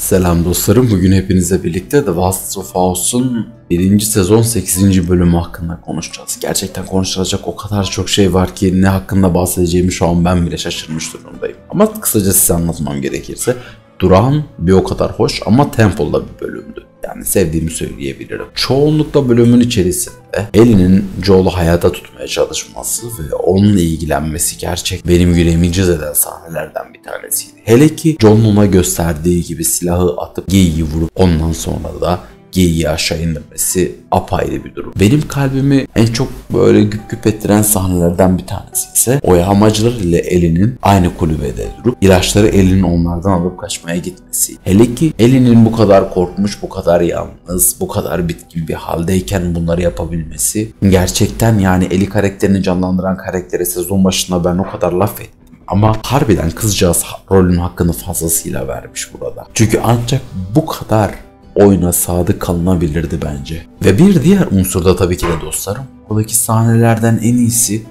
Selam dostlarım, bugün hepinizle birlikte The Last of Us'un 1. sezon 8. bölümü hakkında konuşacağız. Gerçekten konuşulacak o kadar çok şey var ki ne hakkında bahsedeceğimi şu an ben bile şaşırmış durumdayım. Ama kısaca size anlatmam gerekirse durağan bir o kadar hoş ama tempolu bir bölümdü. Yani sevdiğimi söyleyebilirim. Çoğunlukla bölümün içerisinde Ellie'nin Joel'u hayata tutmaya çalışması ve onunla ilgilenmesi gerçek benim yüreğimi cız eden sahnelerden bir tanesiydi. Hele ki Joel'un ona gösterdiği gibi silahı atıp geyiği vurup ondan sonra da geyiği aşağı indirmesi apayrı bir durum. Benim kalbimi en çok böyle güp güp ettiren sahnelerden bir tanesi ise o yağmacılar ile Ellie'nin aynı kulübede durup ilaçları Ellie'nin onlardan alıp kaçmaya gitmesi. Hele ki Ellie'nin bu kadar korkmuş, bu kadar yalnız, bu kadar bitkin bir haldeyken bunları yapabilmesi gerçekten, yani Ellie karakterini canlandıran karaktere sezon başında ben o kadar laf ettim. Ama harbiden kızcağız rolün hakkını fazlasıyla vermiş burada. Çünkü ancak bu kadar oyuna sadık kalınabilirdi bence. Ve bir diğer unsur da tabii ki de dostlarım, buradaki sahnelerden en iyisi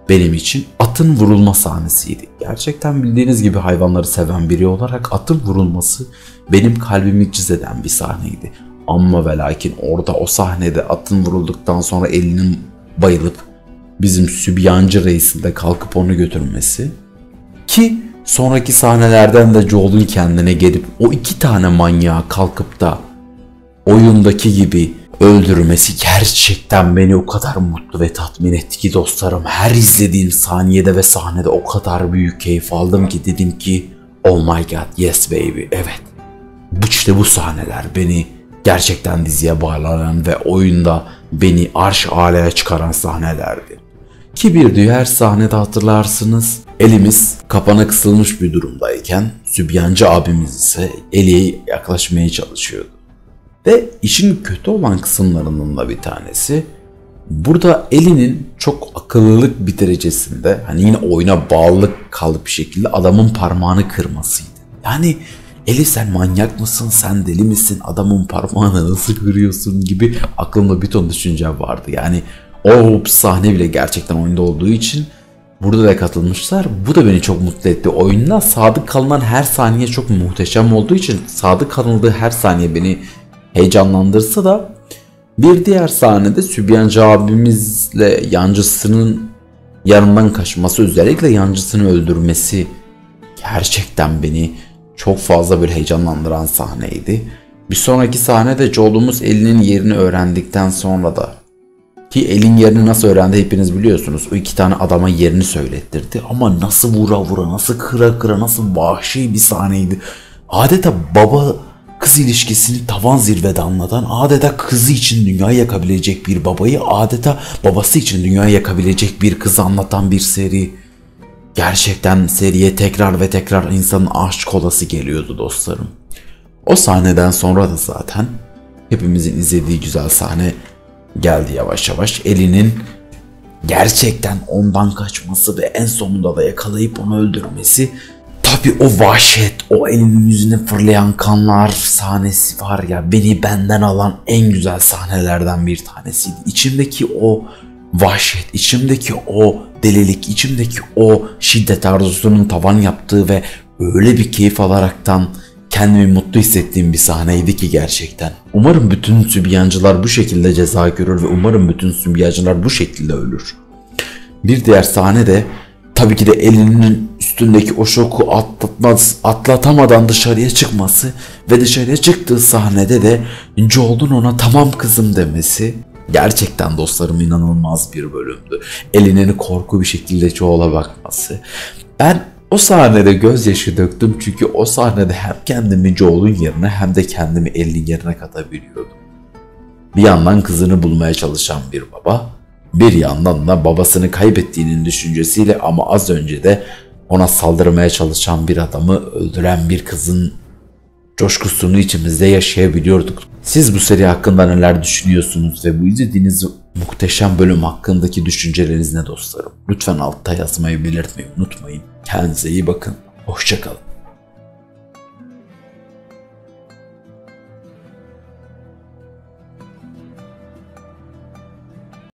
benim için atın vurulma sahnesiydi. Gerçekten bildiğiniz gibi hayvanları seven biri olarak atın vurulması benim kalbimi cız eden bir sahneydi. Ama ve lakin orada o sahnede atın vurulduktan sonra Ellie'nin bayılıp bizim sübyancı reisin de kalkıp onu götürmesi ki sonraki sahnelerden de Joel'un kendine gelip o iki tane manyağı kalkıp da oyundaki gibi öldürmesi gerçekten beni o kadar mutlu ve tatmin etti ki dostlarım. Her izlediğim saniyede ve sahnede o kadar büyük keyif aldım ki dedim ki oh my god, yes baby, evet. İşte bu sahneler beni gerçekten diziye bağlayan ve oyunda beni arş alaya çıkaran sahnelerdi. Ki bir diğer sahnede hatırlarsınız, elimiz kapana kısılmış bir durumdayken sübyancı abimiz ise Ellie'ye yaklaşmaya çalışıyordu. Ve işin kötü olan kısımlarının da bir tanesi, burada Ellie'nin çok akıllılık bir derecesinde, hani yine oyuna bağlılık kalıp bir şekilde adamın parmağını kırmasıydı. Yani Ellie sen manyak mısın, sen deli misin, adamın parmağını nasıl kırıyorsun gibi aklımda bir ton düşünce vardı. Yani o sahne bile gerçekten oyunda olduğu için burada da katılmışlar. Bu da beni çok mutlu etti. Oyunda sadık kalınan her saniye çok muhteşem olduğu için sadık kalındığı her saniye beni heyecanlandırsa da bir diğer sahnede sübyancı abimizle yancısının yanından kaçması, özellikle yancısını öldürmesi gerçekten beni çok fazla böyle heyecanlandıran sahneydi. Bir sonraki sahnede Joel'umuz Ellie'nin yerini öğrendikten sonra da, ki Ellie'nin yerini nasıl öğrendi hepiniz biliyorsunuz. O iki tane adama yerini söylettirdi. Ama nasıl vura vura, nasıl kıra kıra, nasıl vahşi bir sahneydi. Adeta baba kız ilişkisini tavan zirvede anlatan, adeta kızı için dünyayı yakabilecek bir babayı, adeta babası için dünyayı yakabilecek bir kızı anlatan bir seri. Gerçekten seriye tekrar ve tekrar insanın aşk olası geliyordu dostlarım. O sahneden sonra da zaten hepimizin izlediği güzel sahne geldi yavaş yavaş. Ellie'nin gerçekten ondan kaçması ve en sonunda da yakalayıp onu öldürmesi. Tabii o vahşet, o Ellie'nin yüzüne fırlayan kanlar sahnesi var ya, beni benden alan en güzel sahnelerden bir tanesiydi. İçimdeki o vahşet, içimdeki o delilik, içimdeki o şiddet arzusunun tavan yaptığı ve öyle bir keyif alaraktan kendimi mutlu hissettiğim bir sahneydi ki gerçekten. Umarım bütün sübyancılar bu şekilde ceza görür ve umarım bütün sübyancılar bu şekilde ölür. Bir diğer sahne de tabii ki de Ellie'nin üstündeki o şoku atlatamadan dışarıya çıkması ve dışarıya çıktığı sahnede de Joel'un ona tamam kızım demesi. Gerçekten dostlarım inanılmaz bir bölümdü. Ellie'nin korku bir şekilde Joel'a bakması. Ben o sahnede gözyaşı döktüm çünkü o sahnede hem kendimi Joel'un yerine hem de kendimi Ellie'nin yerine katabiliyordum. Bir yandan kızını bulmaya çalışan bir baba, bir yandan da babasını kaybettiğinin düşüncesiyle ama az önce de ona saldırmaya çalışan bir adamı öldüren bir kızın coşkusunu içimizde yaşayabiliyorduk. Siz bu seri hakkında neler düşünüyorsunuz ve bu izlediğiniz muhteşem bölüm hakkındaki düşünceleriniz ne dostlarım? Lütfen altta yazmayı belirtmeyi unutmayın. Kendinize iyi bakın. Hoşça kalın.